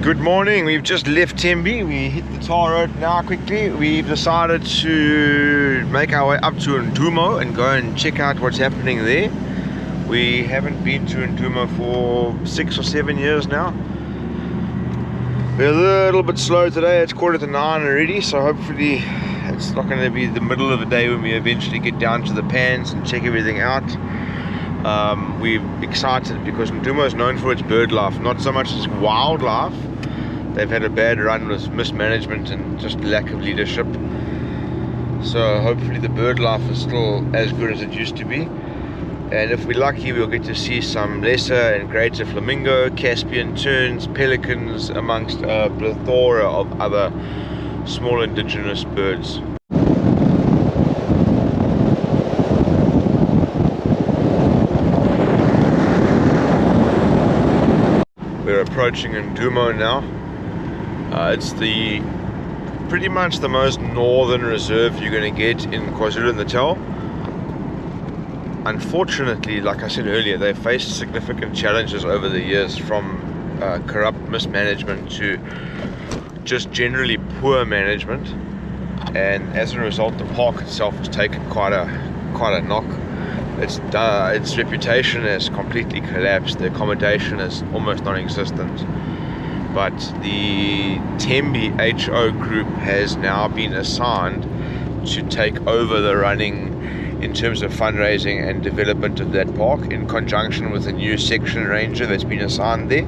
Good morning, we've just left Tembe. We hit the tar road now quickly. We've decided to make our way up to Ndumo and go and check out what's happening there. We haven't been to Ndumo for 6 or 7 years now. We're a little bit slow today, it's 8:45 already, so hopefully it's not going to be the middle of the day when we eventually get down to the pans and check everything out. We're excited because Ndumo is known for its bird life, not so much as wildlife. They've had a bad run with mismanagement and just lack of leadership. So hopefully the bird life is still as good as it used to be. And if we're lucky, we'll get to see some lesser and greater flamingo, Caspian terns, pelicans, amongst a plethora of other small indigenous birds. We're approaching Ndumo now. It's pretty much the most northern reserve you're going to get in KwaZulu-Natal. Unfortunately, like I said earlier, they've faced significant challenges over the years, from corrupt mismanagement to just generally poor management, and as a result the park itself has taken quite a knock. Its reputation has completely collapsed. The accommodation is almost non-existent. But the Tembe HO group has now been assigned to take over the running in terms of fundraising and development of that park, in conjunction with a new section ranger that's been assigned there.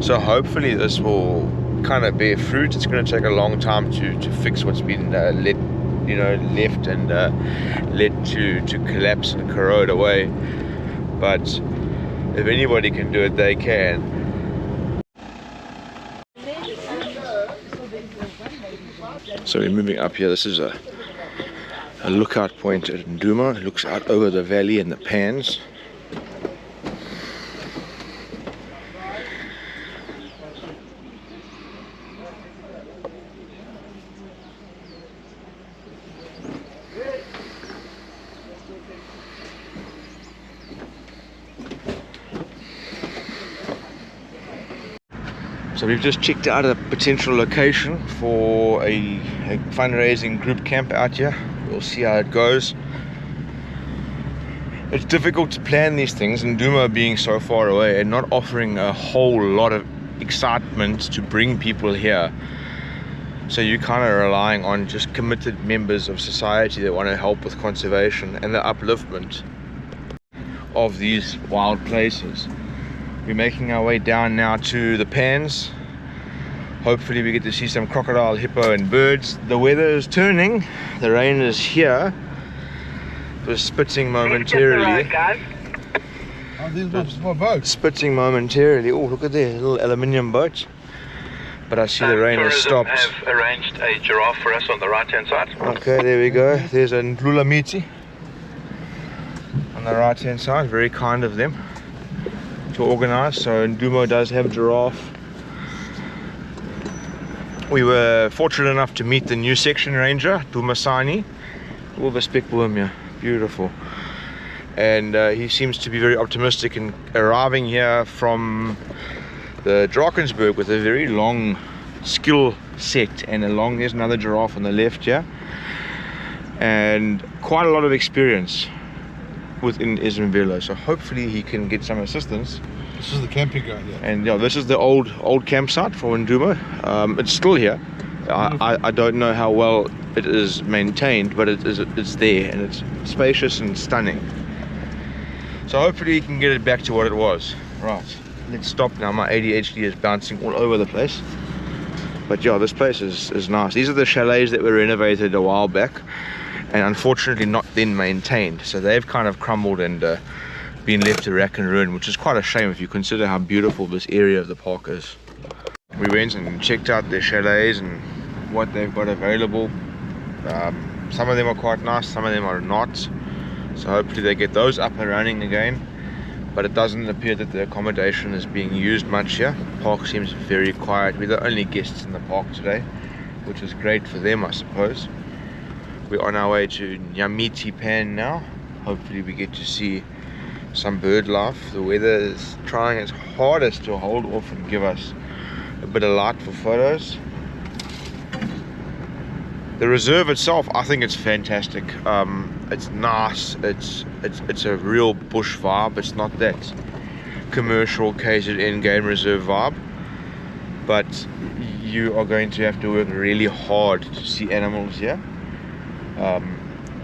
So hopefully this will kind of bear fruit. It's going to take a long time to fix what's been left and led to collapse and corrode away. But if anybody can do it, they can. So we're moving up here. This is a lookout point at Ndumo. It looks out over the valley and the pans. So we've just checked out a potential location for a fundraising group camp out here. We'll see how it goes. It's difficult to plan these things, and Ndumo being so far away and not offering a whole lot of excitement to bring people here. So you're kind of relying on just committed members of society that want to help with conservation and the upliftment of these wild places. We're making our way down now to the pans. Hopefully we get to see some crocodile, hippo and birds. The weather is turning. The rain is here. It was spitting momentarily. Spitting momentarily. Oh, look at there, a little aluminium boat. But I see the rain has stopped. Have arranged a giraffe for us on the right hand side. Okay, there we go. There's a Nyamiti on the right hand side. Very kind of them to organize. So Ndumo does have giraffe. We were fortunate enough to meet the new section ranger, Dumasani. All the speckworm, beautiful. And he seems to be very optimistic in arriving here from the Drakensberg with a very long skill set, and there's another giraffe on the left here, and quite a lot of experience within Ezemvelo. So hopefully he can get some assistance. This is the camping ground, yeah. And yeah, this is the old campsite for Ndumo. It's still here. I don't know how well it is maintained, but it's there, and it's spacious and stunning. So hopefully you can get it back to what it was. Right, let's stop now. My ADHD is bouncing all over the place. But yeah, this place is nice. These are the chalets that were renovated a while back, and unfortunately not then maintained. So they've kind of crumbled and been left to rack and ruin, which is quite a shame if you consider how beautiful this area of the park is. We went and checked out their chalets and what they've got available. Some of them are quite nice, some of them are not. So hopefully they get those up and running again. But it doesn't appear that the accommodation is being used much here. The park seems very quiet. We're the only guests in the park today, which is great for them, I suppose. We're on our way to Nyamiti Pan now. Hopefully we get to see some bird life. The weather is trying its hardest to hold off and give us a bit of light for photos. The reserve itself, I think it's fantastic. It's nice. It's a real bush vibe. It's not that commercial KZN game reserve vibe, but you are going to have to work really hard to see animals here.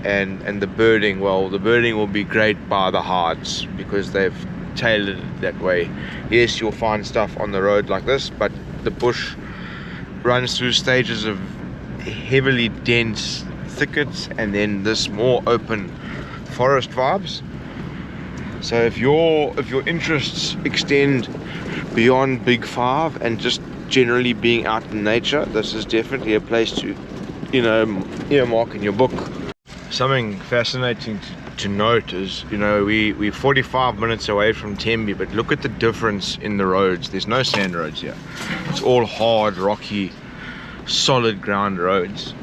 And the birding, well, the birding will be great by the Hards because they've tailored it that way. Yes, you'll find stuff on the road like this, but the bush runs through stages of heavily dense thickets and then this more open forest vibes. So if your interests extend beyond Big Five and just generally being out in nature, this is definitely a place to, you know, earmark in your book. Something fascinating to note is, you know, we're 45 minutes away from Tembe, but look at the difference in the roads. There's no sand roads here. It's all hard, rocky, solid ground roads.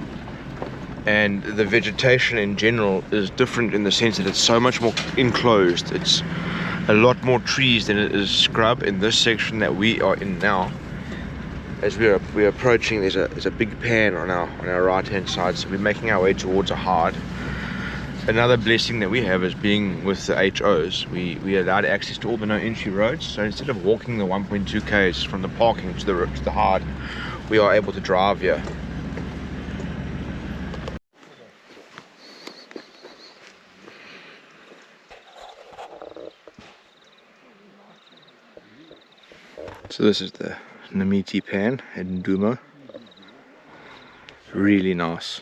And the vegetation in general is different in the sense that it's so much more enclosed. It's a lot more trees than it is scrub in this section that we are in now. As we're approaching, there's a big pan on our right hand side, so we're making our way towards a hard. Another blessing that we have is being with the HOs. We are allowed access to all the no entry roads, so instead of walking the 1.2 k's from the parking to the hard, we are able to drive here. So this is the Nyamiti Pan at Ndumo. Really nice.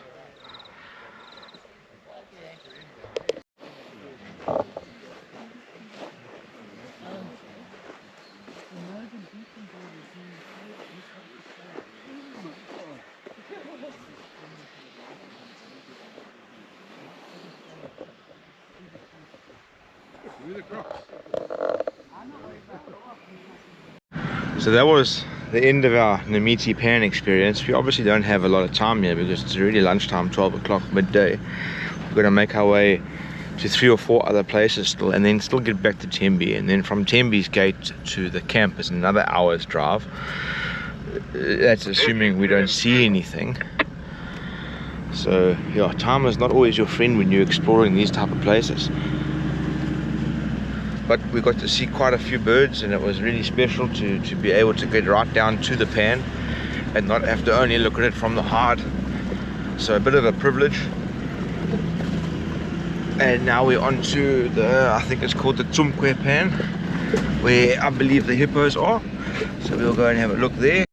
So that was the end of our Nyamiti Pan experience. We obviously don't have a lot of time here because it's already lunchtime, 12 o'clock, midday. We're going to make our way to 3 or 4 other places still, and then still get back to Tembe. And then from Tembe's gate to the camp is another hour's drive. That's assuming we don't see anything. So yeah, time is not always your friend when you're exploring these type of places. But we got to see quite a few birds, and it was really special to be able to get right down to the pan and not have to only look at it from the hard. So a bit of a privilege. And now we're on to the, I think it's called the Tumkwe Pan, where I believe the hippos are. So we'll go and have a look there.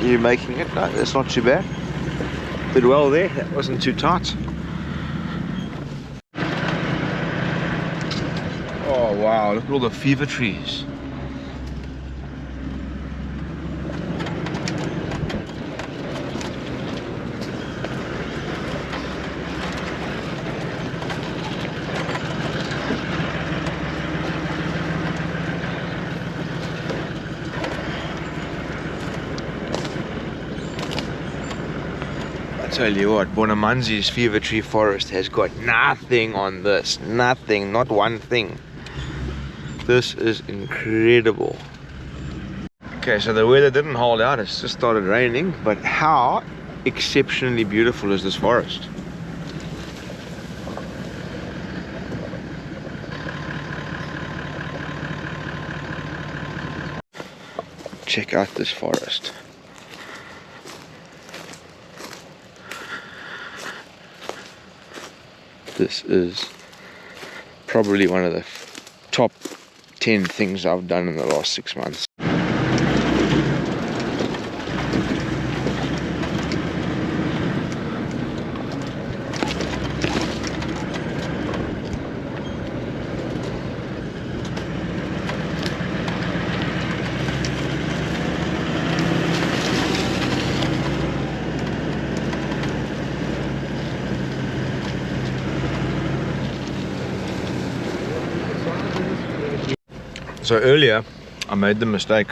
You're making it? No, that's not too bad. Did well there, that wasn't too tight. Oh wow, look at all the fever trees. Tell you what, Bonamanzi's fever tree forest has got nothing on this. Nothing, not one thing. This is incredible. Okay, so the weather didn't hold out, it's just started raining, but how exceptionally beautiful is this forest? Check out this forest. This is probably one of the top 10 things I've done in the last 6 months. So earlier I made the mistake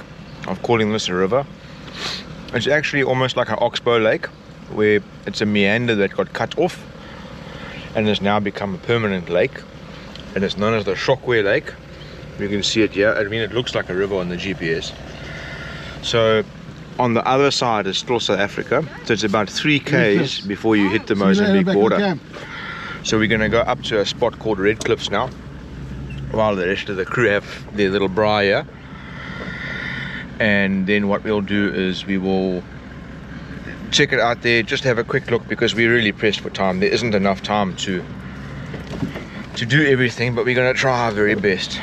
of calling this a river. It's actually almost like an oxbow lake, where it's a meander that got cut off and has now become a permanent lake. and it's known as the Shokwe Lake. You can see it here. I mean, it looks like a river on the GPS. So on the other side is still South Africa, so it's about 3 k's before you hit the Mozambique border. So we're going to go up to a spot called Red Cliffs now, while the rest of the crew have their little braai here. And then what we'll do is we will check it out there, just have a quick look, because we're really pressed for time. There isn't enough time to do everything, but we're going to try our very best.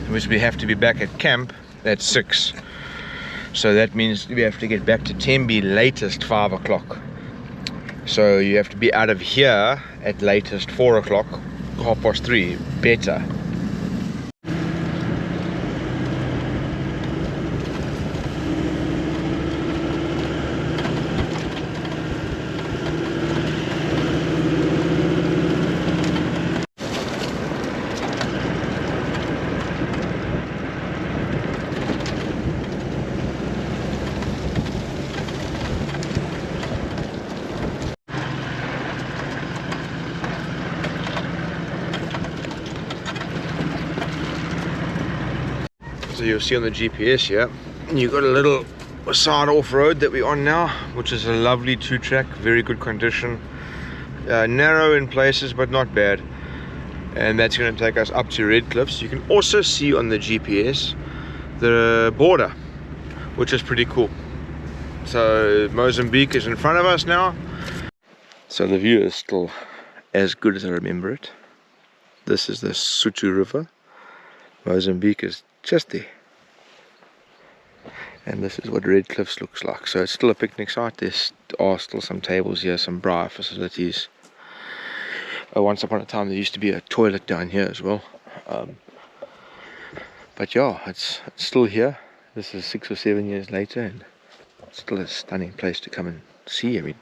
Which we have to be back at camp at 6, so that means we have to get back to Tembe latest 5 o'clock. So you have to be out of here at latest 4 o'clock, 3:30 better. So you'll see on the GPS here, you've got a little side off-road that we're on now, which is a lovely 2-track, very good condition, narrow in places but not bad, and that's going to take us up to Red Cliffs. You can also see on the GPS the border, which is pretty cool. So Mozambique is in front of us now. So the view is still as good as I remember it. This is the Sutu River. Mozambique is just there, and this is what Red Cliffs looks like. So it's still a picnic site. There are still some tables here, some braai facilities. Once upon a time there used to be a toilet down here as well, but yeah, it's still here. This is 6 or 7 years later, and it's still a stunning place to come and see. I mean,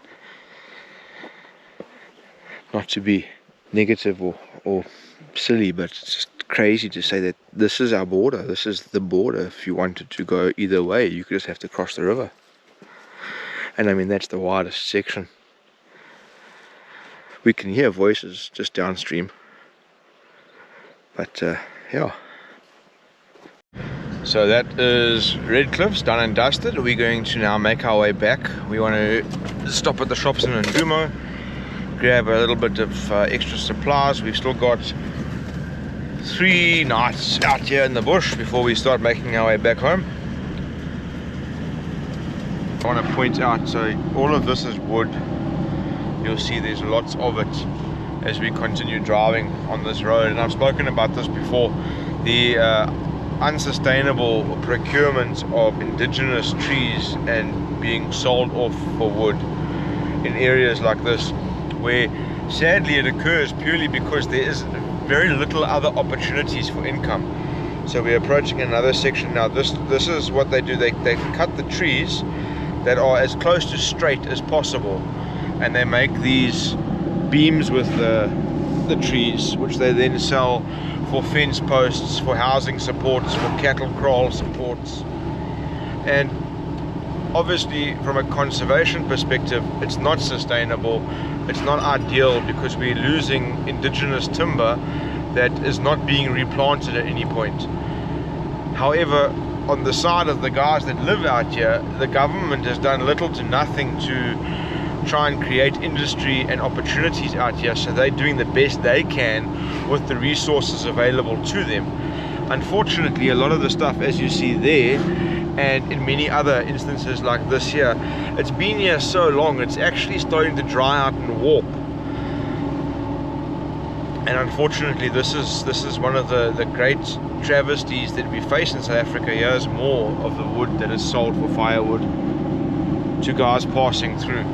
not to be negative or silly, but it's just crazy to say that this is our border. This is the border. If you wanted to go either way, you could just have to cross the river, and I mean, that's the widest section. We can hear voices just downstream, but yeah. So that is Red Cliffs, done and dusted. We're going to now make our way back. We want to stop at the shops in Ndumo, grab a little bit of extra supplies. We've still got 3 nights out here in the bush before we start making our way back home. I want to point out, so all of this is wood. You'll see there's lots of it as we continue driving on this road, and I've spoken about this before. The unsustainable procurement of indigenous trees and being sold off for wood in areas like this, where sadly it occurs purely because there is very little other opportunities for income. So we're approaching another section now. This is what they do. They cut the trees that are as close to straight as possible, and they make these beams with the trees, which they then sell for fence posts, for housing supports, for cattle kraal supports. And obviously from a conservation perspective, it's not sustainable, it's not ideal, because we're losing indigenous timber that is not being replanted at any point. However, on the side of the guys that live out here, the government has done little to nothing to try and create industry and opportunities out here, so they're doing the best they can with the resources available to them. Unfortunately, a lot of the stuff, as you see there, and in many other instances like this here, it's been here so long, it's actually starting to dry out and warp. And unfortunately, this is one of the great travesties that we face in South Africa. Here's more of the wood that is sold for firewood to guys passing through.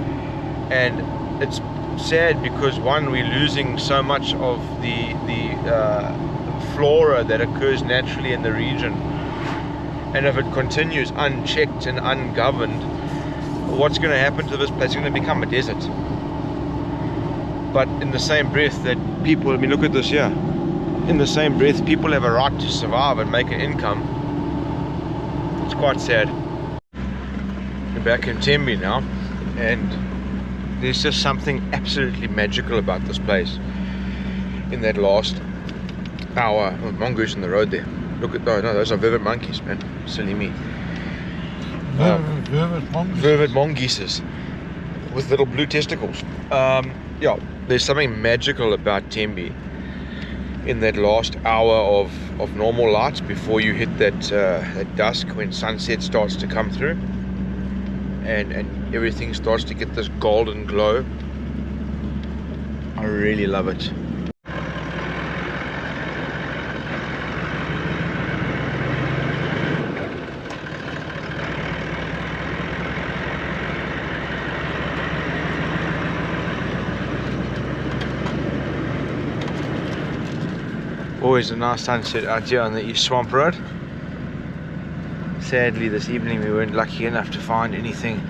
And it's sad because, one, we're losing so much of the flora that occurs naturally in the region, and if it continues unchecked and ungoverned, what's going to happen to this place? It's going to become a desert. But in the same breath that people, I mean, look at this here, in the same breath people have a right to survive and make an income. It's quite sad. We're back in Tembe now, and there's just something absolutely magical about this place. In that last our mongoose in the road there. Look at no, those are vervet monkeys, man. Silly me. Vervet mongooses with little blue testicles. Yeah, there's something magical about Tembe in that last hour of normal light before you hit that dusk when sunset starts to come through, and everything starts to get this golden glow. I really love it. Always a nice sunset out here on the East Swamp Road. Sadly this evening we weren't lucky enough to find anything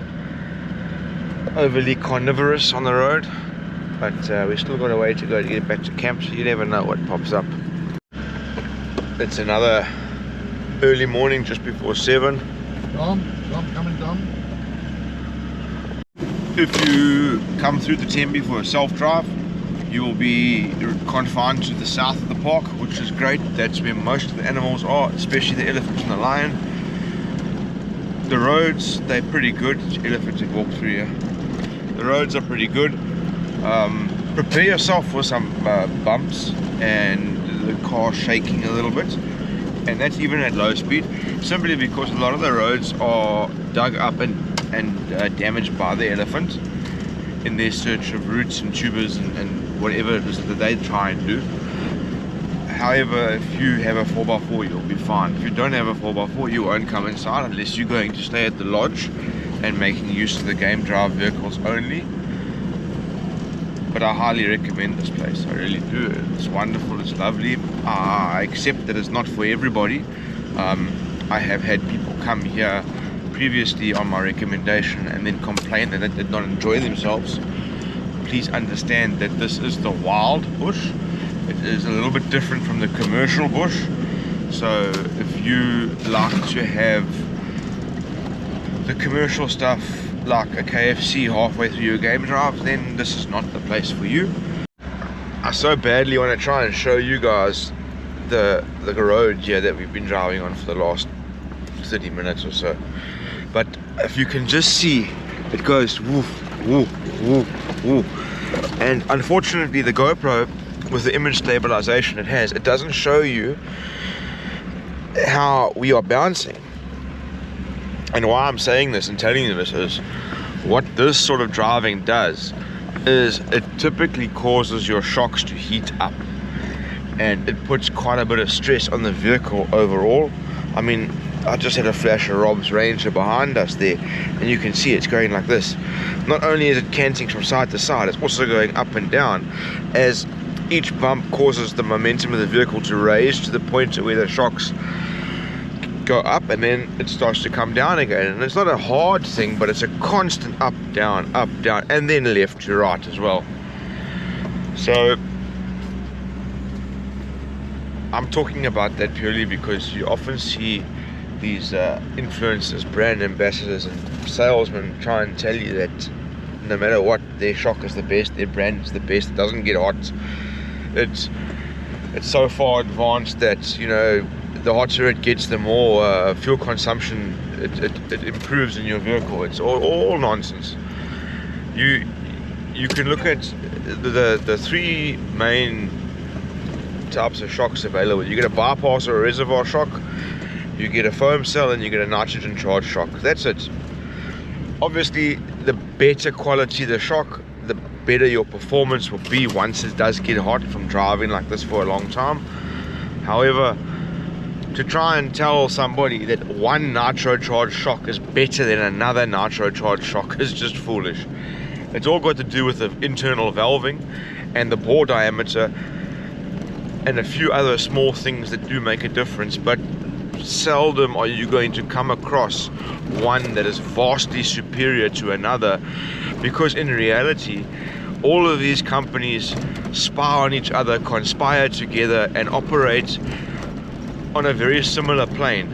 overly carnivorous on the road, but we still got a way to go to get back to camp, so you never know what pops up. It's another early morning just before 7. Dom, coming, Dom. If you come through the Tembe for a self-drive, you will be confined to the south of the park, which is great. That's where most of the animals are, especially the elephant and the lion. The roads, they're pretty good. Elephants have walked through here. The roads are pretty good. Prepare yourself for some bumps and the car shaking a little bit, and that's even at low speed, simply because a lot of the roads are dug up and damaged by the elephant in their search of roots and tubers and whatever it is that they try and do. However, if you have a 4x4, you'll be fine. If you don't have a 4x4, you won't come inside unless you're going to stay at the lodge and making use of the game drive vehicles only. But I highly recommend this place, I really do. It's wonderful, it's lovely. I accept that it's not for everybody. I have had people come here previously on my recommendation and then complain that they did not enjoy themselves. Please understand that this is the wild bush. It is a little bit different from the commercial bush. So if you like to have the commercial stuff like a KFC halfway through your game drive, then this is not the place for you. I so badly want to try and show you guys the road here that we've been driving on for the last 30 minutes or so. But if you can just see, it goes woof, woof, woof, woof. And unfortunately the GoPro, with the image stabilization it has, it doesn't show you how we are bouncing. And why I'm saying this and telling you this is, what this sort of driving does is it typically causes your shocks to heat up, and it puts quite a bit of stress on the vehicle overall. I mean, I just had a flash of Rob's Ranger behind us there, and you can see it's going like this. Not only is it canting from side to side, it's also going up and down, as each bump causes the momentum of the vehicle to raise to the point where the shocks go up, and then it starts to come down again. And it's not a hard thing, but it's a constant up, down, and then left to right as well. So I'm talking about that purely because you often see these influencers, brand ambassadors and salesmen try and tell you that no matter what, their shock is the best, their brand is the best, it doesn't get hot. It's so far advanced that, you know, the hotter it gets, the more fuel consumption it improves in your vehicle. It's all nonsense. You can look at the three main types of shocks available. You get a bypass or a reservoir shock, you get a foam cell, and you get a nitrogen charged shock. That's it. Obviously, the better quality the shock, the better your performance will be once it does get hot from driving like this for a long time. However, to try and tell somebody that one nitro charged shock is better than another nitro charged shock is just foolish. It's all got to do with the internal valving and the bore diameter and a few other small things that do make a difference, but seldom are you going to come across one that is vastly superior to another, because in reality all of these companies spy on each other, conspire together and operate on a very similar plane.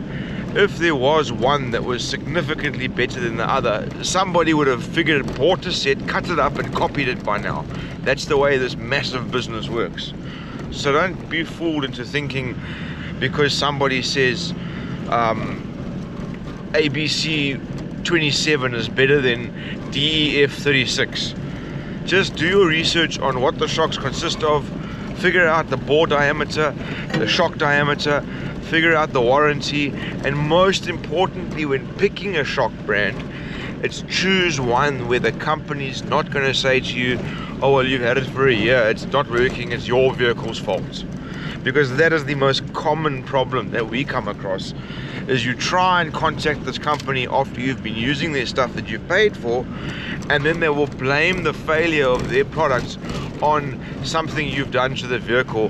If there was one that was significantly better than the other, somebody would have figured it, bought a set, cut it up and copied it by now. That's the way this massive business works. So don't be fooled into thinking because somebody says ABC 27 is better than DEF 36. Just do your research on what the shocks consist of, figure out the bore diameter, the shock diameter, figure out the warranty, and most importantly, when picking a shock brand, it's choose one where the company's not going to say to you, oh well, you've had it for a year, it's not working, it's your vehicle's fault. Because that is the most common problem that we come across, is you try and contact this company after you've been using their stuff that you've paid for, and then they will blame the failure of their products on something you've done to the vehicle,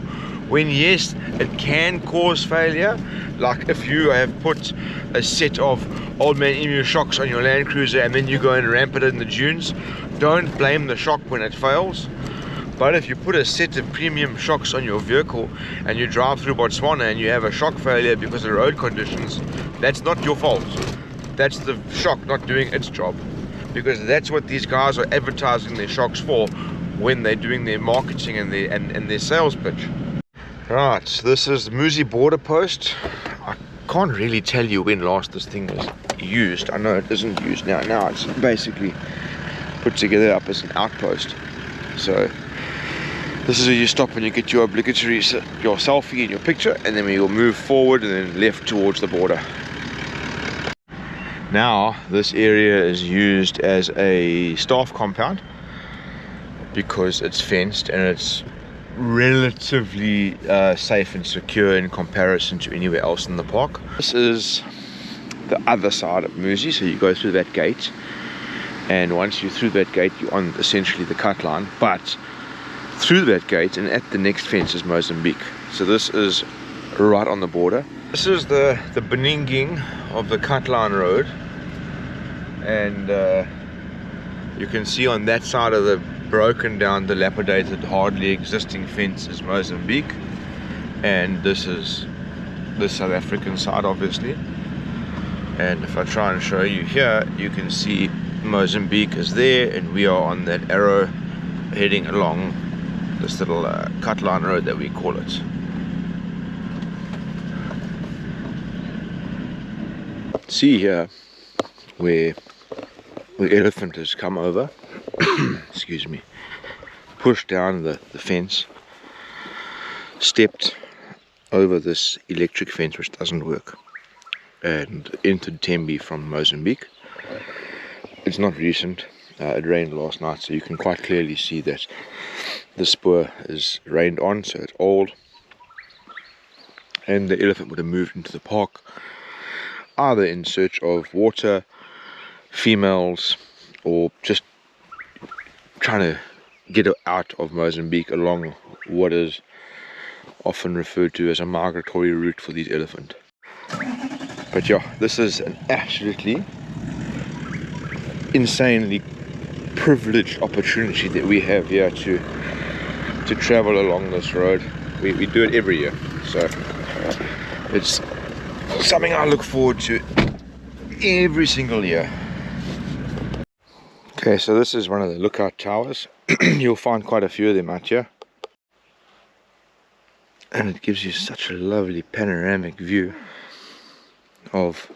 when yes, it can cause failure. Like if you have put a set of Old Man Emu shocks on your Land Cruiser and then you go and ramp it in the dunes, don't blame the shock when it fails. But if you put a set of premium shocks on your vehicle and you drive through Botswana and you have a shock failure because of road conditions, that's not your fault. That's the shock not doing its job. Because that's what these guys are advertising their shocks for when they're doing their marketing and their sales pitch. Right, this is the Muzi border post. I can't really tell you when last this thing was used. I know it isn't used now. Now it's basically put together up as an outpost. So this is where you stop and you get your obligatory your selfie and your picture, and then we will move forward and then left towards the border. Now this area is used as a staff compound because it's fenced and it's relatively safe and secure in comparison to anywhere else in the park. This is the other side of Muzi, so you go through that gate, and once you're through that gate you're on essentially the cut line, but through that gate and at the next fence is Mozambique. So this is right on the border. This is the beninging of the cut line road, and you can see on that side of the broken down, dilapidated, hardly existing fence is Mozambique, and this is the South African side obviously. And if I try and show you here, you can see Mozambique is there and we are on that arrow heading along this little cut line road that we call it. See here where the elephant has come over excuse me, pushed down the fence, stepped over this electric fence which doesn't work, and entered Tembe from Mozambique. It's not recent, it rained last night, so you can quite clearly see that the spur is rained on, so it's old, and the elephant would have moved into the park either in search of water, females, or just trying to get out of Mozambique along what is often referred to as a migratory route for these elephant. But yeah, this is an absolutely insanely privileged opportunity that we have here to travel along this road. We do it every year, so it's something I look forward to every single year. Okay, so this is one of the lookout towers. You'll find quite a few of them out here, and it gives you such a lovely panoramic view of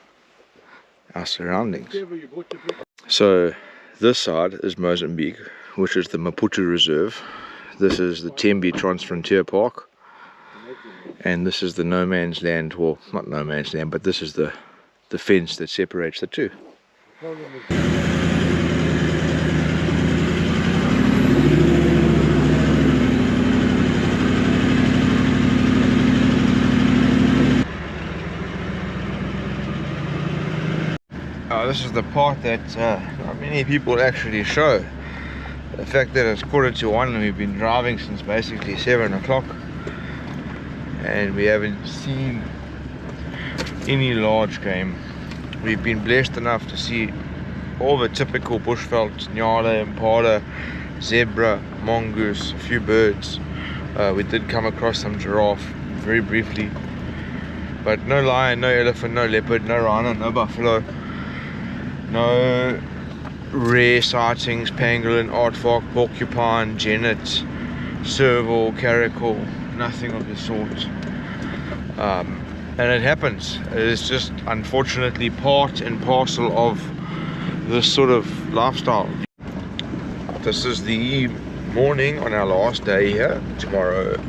our surroundings. So this side is Mozambique, which is the Maputo Reserve. This is the Tembe Transfrontier Park, and this is the no man's land, well, not no man's land, but this is the fence that separates the two. This is the part that not many people actually show. The fact that it's 1:45 and we've been driving since basically 7 o'clock and we haven't seen any large game. We've been blessed enough to see all the typical bushveld, nyala, impala, zebra, mongoose, a few birds. We did come across some giraffe very briefly, but no lion, no elephant, no leopard, no rhino, no buffalo. No rare sightings, pangolin, aardvark, porcupine, genet, serval, caracal, nothing of the sort. And it happens. It's just unfortunately part and parcel of this sort of lifestyle. This is the morning on our last day here. Tomorrow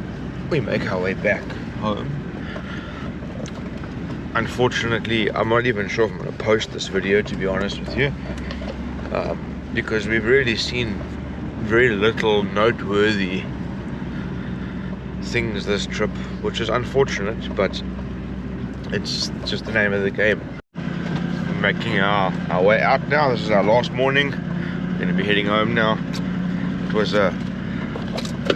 we make our way back home. Unfortunately, I'm not even sure if I'm going to post this video, to be honest with you, because we've really seen very little noteworthy things this trip, which is unfortunate, but it's just the name of the game. We're making our way out now. This is our last morning. We're going to be heading home now. It was a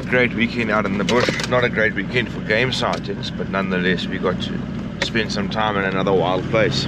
great weekend out in the bush. Not a great weekend for game sightings, but nonetheless we got to spend some time in another wild place.